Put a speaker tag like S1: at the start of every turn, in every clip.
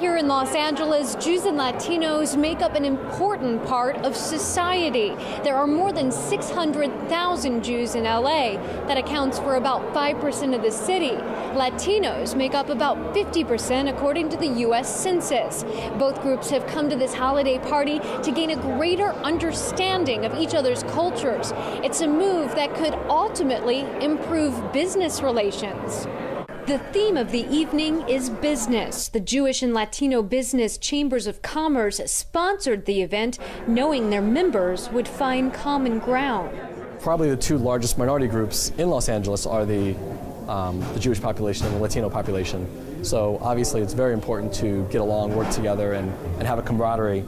S1: Here in Los Angeles, Jews and Latinos make up an important part of society. There are more than 600,000 Jews in LA. That accounts for about 5% of the city. Latinos make up about 50% according to the U.S. Census. Both groups have come to this holiday party to gain a greater understanding of each other's cultures. It's a move that could ultimately improve business relations. The theme of the evening is business. The Jewish and Latino Business Chambers of Commerce sponsored the event, knowing their members would find common ground.
S2: Probably the two largest minority groups in Los Angeles are the Jewish population and the Latino population. So obviously it's very important to get along, work together, and have a camaraderie.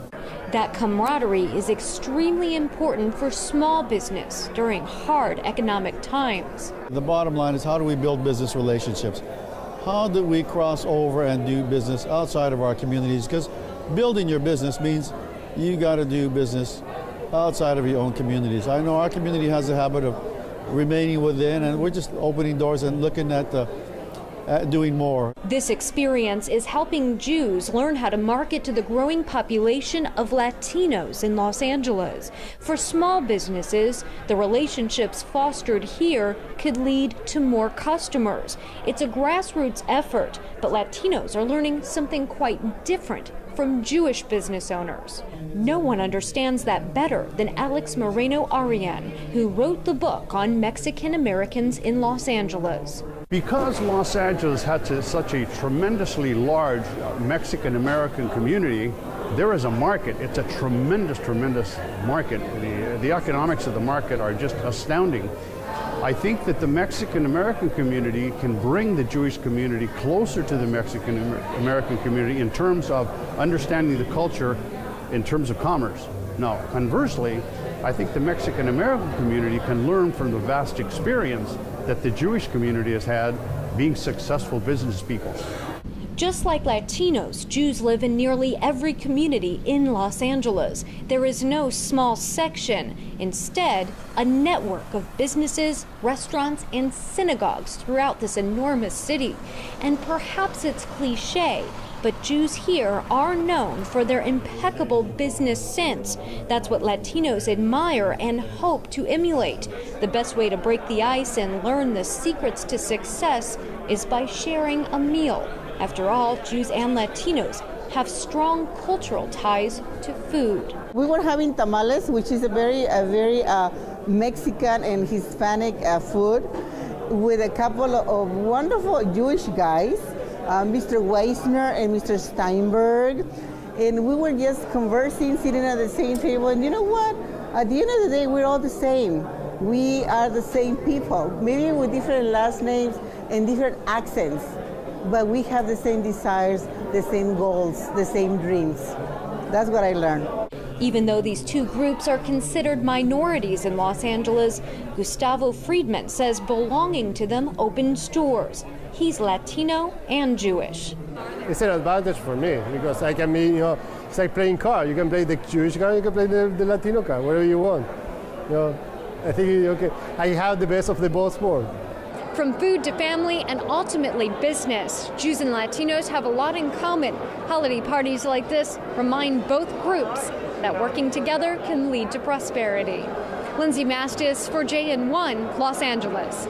S1: That camaraderie is extremely important for small business during hard economic times.
S3: The bottom line is, how do we build business relationships? How do we cross over and do business outside of our communities? Because building your business means you got to do business outside of your own communities. I know our community has a habit of remaining within, and we're just opening doors and looking at doing more.
S1: This experience is helping Jews learn how to market to the growing population of Latinos in Los Angeles. For small businesses, the relationships fostered here could lead to more customers. It's a grassroots effort, but Latinos are learning something quite different from Jewish business owners. No one understands that better than Alex Moreno-Arian, who wrote the book on Mexican Americans in Los Angeles.
S4: Because Los Angeles has such a tremendously large Mexican-American community, there is a market. It's a tremendous market. The economics of the market are just astounding. I think that the Mexican-American community can bring the Jewish community closer to the Mexican-American community in terms of understanding the culture, in terms of commerce. Now, conversely, I think the Mexican-American community can learn from the vast experience that the Jewish community has had being successful business people.
S1: Just like Latinos, Jews live in nearly every community in Los Angeles. There is no small section. Instead, a network of businesses, restaurants, and synagogues throughout this enormous city. And perhaps it's cliche, but Jews here are known for their impeccable business sense. That's what Latinos admire and hope to emulate. The best way to break the ice and learn the secrets to success is by sharing a meal. After all, Jews and Latinos have strong cultural ties to food.
S5: We were having tamales, which is a very Mexican and Hispanic food, with a couple of wonderful Jewish guys, Mr. Weissner and Mr. Steinberg, and we were just conversing, sitting at the same table, and you know what? At the end of the day, we're all the same. We are the same people, maybe with different last names and different accents, but we have the same desires, the same goals, the same dreams. That's what I learned.
S1: Even though these two groups are considered minorities in Los Angeles, Gustavo Friedman says belonging to them opens doors. He's Latino and Jewish.
S6: It's an advantage for me because I can be, it's like playing card. You can play the Jewish card, you can play the Latino card, whatever you want. I think I have the best of the both worlds.
S1: From food to family and ultimately business, Jews and Latinos have a lot in common. Holiday parties like this remind both groups that working together can lead to prosperity. Lindsay Mastis for JN1, Los Angeles.